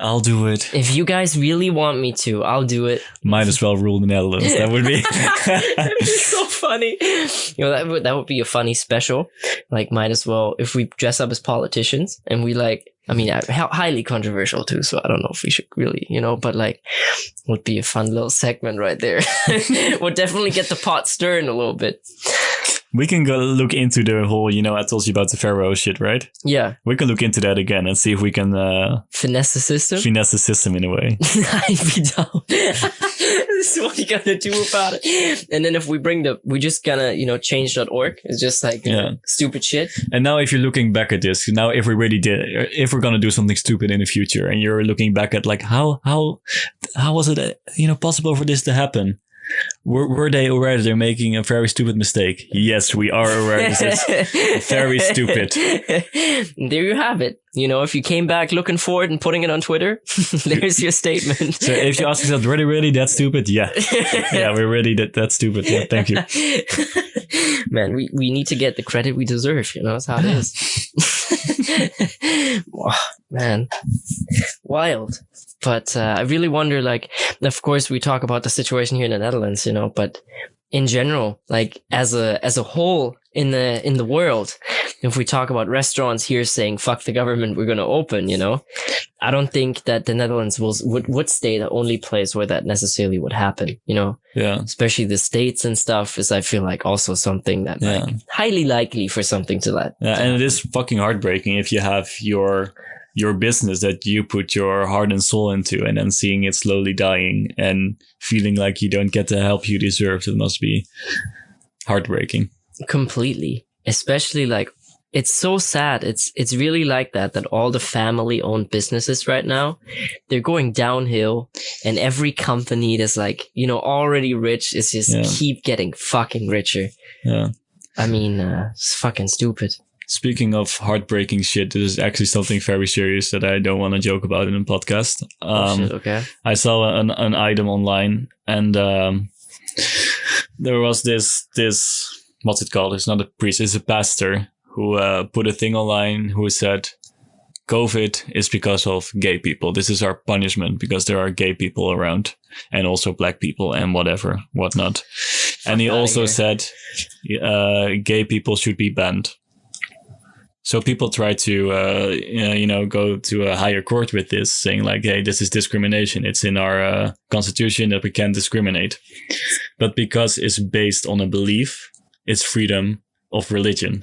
If you guys really want me to, I'll do it. Might as well rule the Netherlands. That would be that'd be so funny. That would be a funny special. Like, might as well, if we dress up as politicians and we highly controversial too. So I don't know if we should really, but like, would be a fun little segment right there. Would definitely get the pot stirring a little bit. We can go look into the whole, I told you about the Pharaoh shit, right? Yeah. We can look into that again and see if we can... finesse the system? Finesse the system in a way. I'd be down. This is what you gotta do about it. And then if we we're just gonna, change.org. It's just like, stupid shit. And now if you're looking back at this, now if we're gonna do something stupid in the future and you're looking back at like, how was it, possible for this to happen? Were they aware that they're making a very stupid mistake? Yes, we are aware this is very stupid. There you have it. If you came back looking for it and putting it on Twitter, there's your statement. So if you ask yourself, really that stupid? Yeah. Yeah, we're really that stupid. Yeah, thank you. Man, we need to get the credit we deserve. That's how it is. Oh, man. Wild. But I really wonder, like, of course, we talk about the situation here in the Netherlands, you know, but in general, like as a whole in the world, if we talk about restaurants here saying "fuck the government, we're going to open," you know, I don't think that the Netherlands would stay the only place where that necessarily would happen, you know. Yeah. Especially the States and stuff is, I feel like, also something that like highly likely for something to let. Yeah, and it is fucking heartbreaking if you have your business that you put your heart and soul into, and then seeing it slowly dying and feeling like you don't get the help you deserve. It must be heartbreaking. Completely. Especially like, it's so sad. It's really like that all the family owned businesses right now, they're going downhill, and every company that's like, you know, already rich is just keep getting fucking richer. Yeah. I mean, it's fucking stupid. Speaking of heartbreaking shit, this is actually something very serious that I don't want to joke about in a podcast. Shit, okay. I saw an item online, and there was this what's it called? It's not a priest, it's a pastor who put a thing online who said, COVID is because of gay people. This is our punishment because there are gay people around, and also black people and whatnot. And he also said gay people should be banned. So people try to, go to a higher court with this, saying like, hey, this is discrimination. It's in our constitution that we can't discriminate. But because it's based on a belief, it's freedom of religion.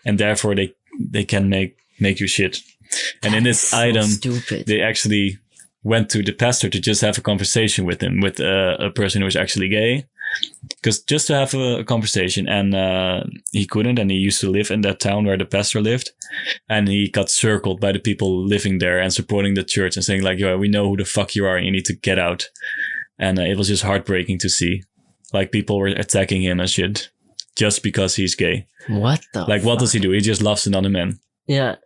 And therefore they can make you shit. And in this item, they actually went to the pastor to just have a conversation with him, with a person who was actually gay. Because just to have a conversation, and he couldn't, and he used to live in that town where the pastor lived, and he got circled by the people living there and supporting the church and saying like, yo, we know who the fuck you are and you need to get out. And it was just heartbreaking to see, like, people were attacking him and shit just because he's gay. What the like fuck? What does he do? He just loves another man. Yeah.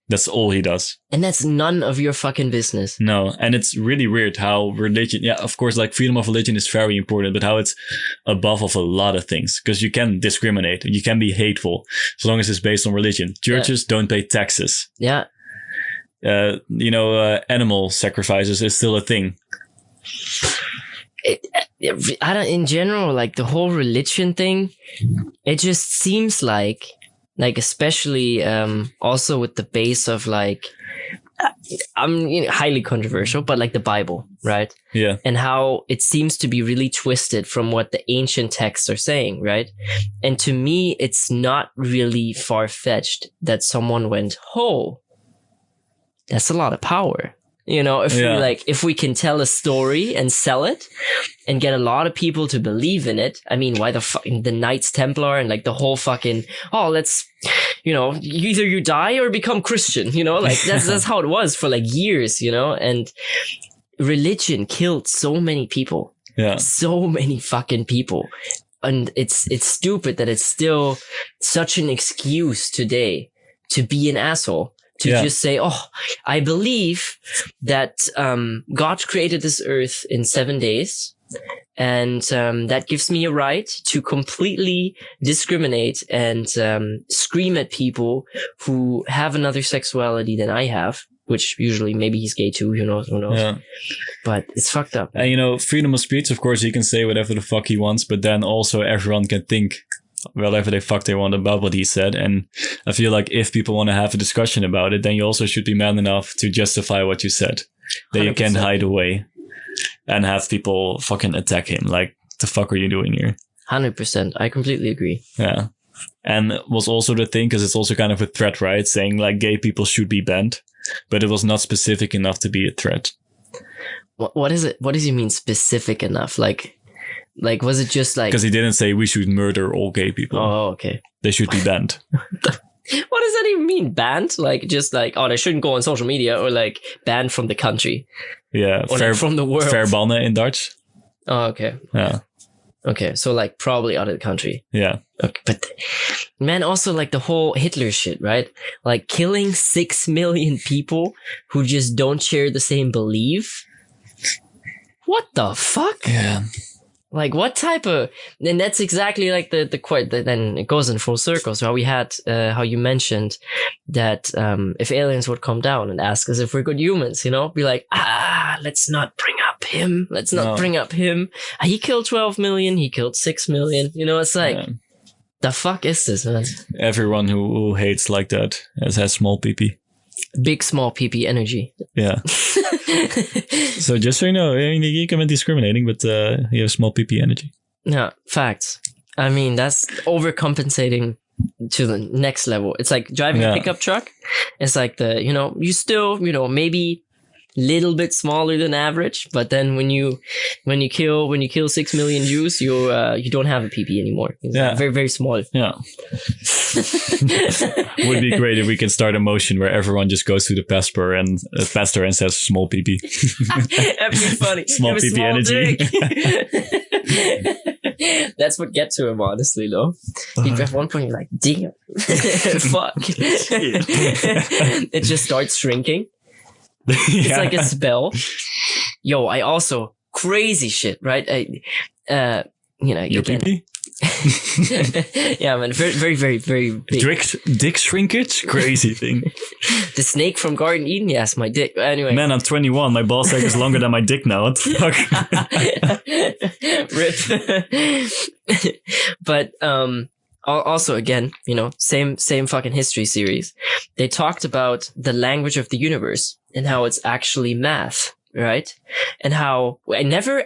That's all he does. And that's none of your fucking business. No. And it's really weird how religion, of course, like freedom of religion is very important, but how it's above of a lot of things. Because you can discriminate. You can be hateful as long as it's based on religion. Churches don't pay taxes. Yeah. Animal sacrifices is still a thing. In general, like the whole religion thing, it just seems like especially also with the base of like, highly controversial, but like the Bible, right? Yeah. And how it seems to be really twisted from what the ancient texts are saying, right? And to me, it's not really far-fetched that someone went, oh, that's a lot of power. You know, if we can tell a story and sell it and get a lot of people to believe in it. I mean, why the Knights Templar and like the whole fucking, let's, either you die or become Christian, like that's how it was for like years, and religion killed so many people. Yeah. So many fucking people. And it's stupid that it's still such an excuse today to be an asshole. To just say, I believe that God created this earth in 7 days, and that gives me a right to completely discriminate and scream at people who have another sexuality than I have, which usually maybe he's gay too, who knows. Yeah. But it's fucked up. And, freedom of speech, of course, he can say whatever the fuck he wants, but then also everyone can think whatever the fuck they want about what he said. And I feel like if people want to have a discussion about it, then you also should be man enough to justify what you said. That you can't hide away and have people fucking attack him. Like, the fuck are you doing here? 100%. I completely agree. Yeah. And it was also the thing, because it's also kind of a threat, right? Saying like gay people should be banned, but it was not specific enough to be a threat. What is it? What does he mean specific enough? Like, was it just like... Because he didn't say we should murder all gay people. Oh, okay. They should be banned. What does that even mean? Banned? Like, just like, they shouldn't go on social media, or like banned from the country. Yeah. Or like from the world. Verbannen in Dutch. Oh, okay. Yeah. Okay, so like probably out of the country. Yeah. Okay, but man, also like the whole Hitler shit, right? Like killing 6 million people who just don't share the same belief. What the fuck? Yeah. Like, what type of... And that's exactly like the quote. Then it goes in full circle. So how we had, how you mentioned that if aliens would come down and ask us if we're good humans, be like, let's not bring up him. Let's not bring up him. He killed 12 million. He killed 6 million. You know, it's like, the fuck is this, man? Everyone who hates like that has small PP. Big small PP energy. Yeah. So just so you know, I mean, you can be discriminating, but you have small PP energy. Yeah, facts. I mean, that's overcompensating to the next level. It's like driving a pickup truck. It's like you still, maybe little bit smaller than average, but then when you kill 6 million Jews, you don't have a PP anymore. It's very, very small. Yeah. Would be great if we can start a motion where everyone just goes to the pastor and says small PP. That'd be funny. Small PP energy. That's what gets to him, honestly, though. At one point, you're like, damn. Fuck. It just starts shrinking. It's like a spell. Yo, I also crazy shit, right? Your PP? Yeah, man, very, very, very, very big. Dick shrinkage? Crazy thing. The snake from Garden Eden? Yes, my dick. Anyway. Man, I'm 21. My ball sack is longer than my dick now. What the fuck? Rip. But, also, again, same fucking history series. They talked about the language of the universe and how it's actually math, right? And how I never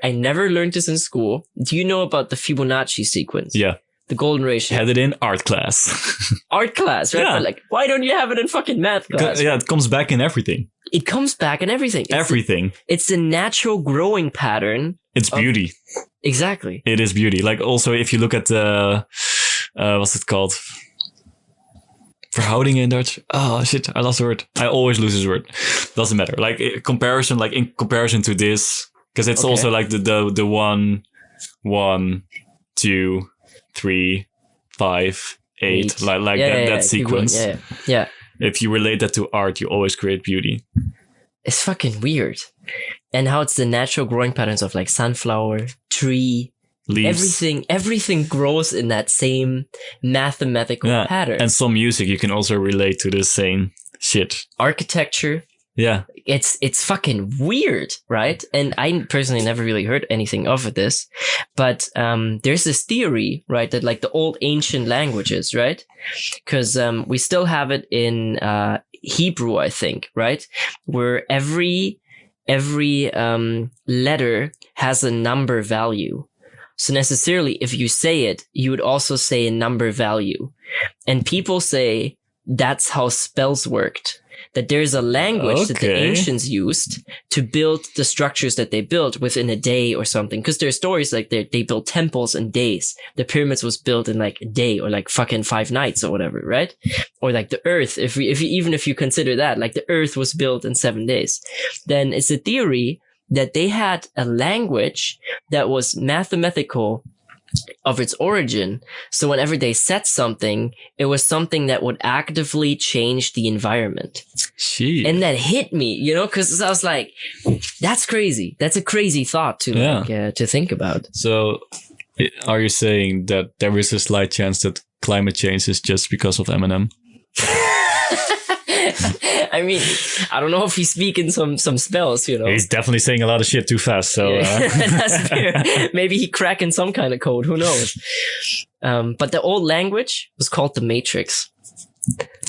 learned this in school. Do you know about the Fibonacci sequence? Yeah. The golden ratio. Had it in art class. Art class, right? Yeah. But why don't you have it in fucking math class? Yeah, it comes back in everything. It comes back in everything. It's the natural growing pattern. It's beauty. Exactly. It is beauty. Like also, if you look at the... what's it called? Verhoudingen in Dutch. Oh shit, I lost the word. I always lose this word. Doesn't matter. In comparison to this, because it's also like the 1, 2, 3, 5, 8, like that sequence. Yeah. If you relate that to art, you always create beauty. It's fucking weird. And how it's the natural growing patterns of like sunflower, tree, leaves. Everything grows in that same mathematical pattern. And some music you can also relate to the same shit. Architecture. Yeah. It's fucking weird, right? And I personally never really heard anything of this, but there's this theory, right, that like the old ancient languages, right? Because we still have it in Hebrew, I think, right? Where every letter has a number value. So necessarily, if you say it, you would also say a number value. And people say that's how spells worked. That there's a language that the ancients used to build the structures that they built within a day or something. Because there are stories like they built temples in days. The pyramids was built in like a day or like fucking 5 nights or whatever, right? Or like the earth, if you consider that, like the earth was built in 7 days, then it's a theory that they had a language that was mathematical of its origin. So whenever they said something, it was something that would actively change the environment. Jeez. And that hit me, because I was like, that's crazy. That's a crazy thought to think about. So are you saying that there is a slight chance that climate change is just because of Eminem? I mean, I don't know if he's speaking some spells, He's definitely saying a lot of shit too fast, so... That's fair. Maybe he cracking some kind of code, who knows? But the old language was called the Matrix.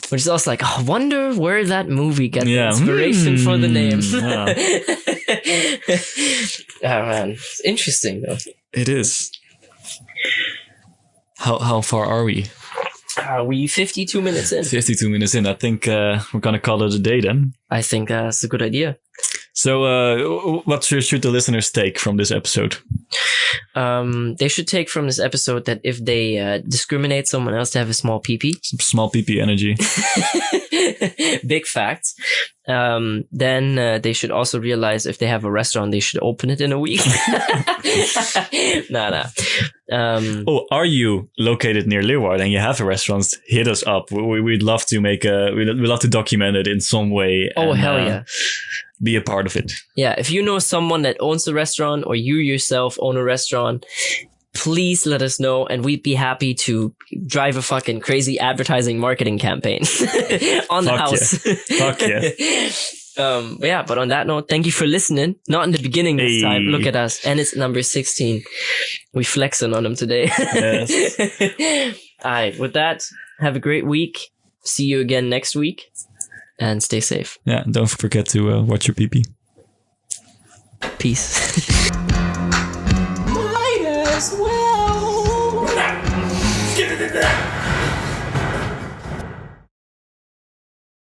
Which is also like, I wonder where that movie got the inspiration for the name. Oh man, it's interesting though. It is. How far are we? Are we 52 minutes in? 52 minutes in. I think we're going to call it a day then. I think that's a good idea. So what should the listeners take from this episode? They should take from this episode that if they discriminate someone else to have a small PP. Some small PP energy. Big facts. Then they should also realize if they have a restaurant, they should open it in a week. Nah. Are you located near Leeuwarden and you have a restaurant? Hit us up. We'd love to we'd love to document it in some way. Hell yeah. Be a part of it. Yeah, if you know someone that owns a restaurant or you yourself own a restaurant, please let us know and we'd be happy to drive a fucking crazy advertising marketing campaign on the house. Yeah. Fuck yeah. But on that note, thank you for listening. Not in the beginning this time. Look at us. And it's number 16. We flexing on them today. Yes. All right. With that, have a great week. See you again next week. And stay safe. Yeah. Don't forget to watch your pee-pee. Peace. Might as well.